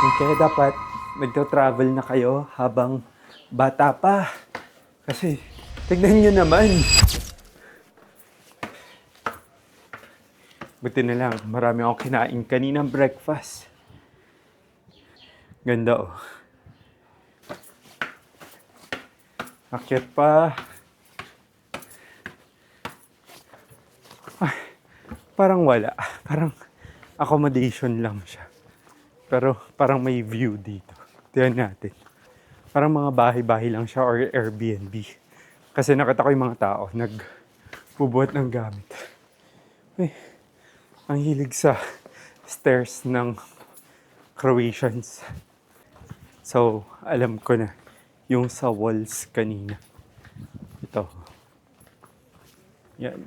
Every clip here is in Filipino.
Kaya dapat magta-travel na kayo habang bata pa. Kasi, tignan nyo naman. Buti na lang, marami akong kinain kaninang breakfast. Ganda oh. Akyat pa. Ay, parang wala. Parang accommodation lang siya. Pero parang may view dito. Tingnan natin. Parang mga bahay-bahay lang siya or Airbnb. Kasi nakita ko yung mga tao nagbubuhat ng gamit. Uy, ang hilig sa stairs ng Croatians. So, alam ko na yung sa walls kanina. Ito. Yan.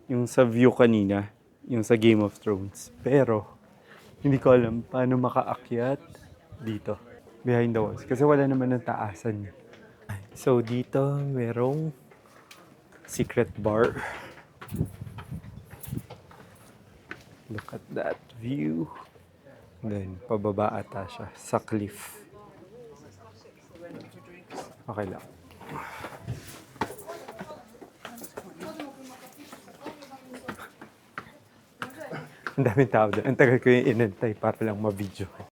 Yung sa view kanina, yung sa Game of Thrones. Pero, hindi ko alam paano makaakyat dito. Behind the walls. Kasi wala naman ng taasan. So, dito merong secret bar. Look at that view. Then, pababa ata siya sa cliff. Okay lang. Ang daming tao doon. Ang tagal ko yung inantay para lang ma-video.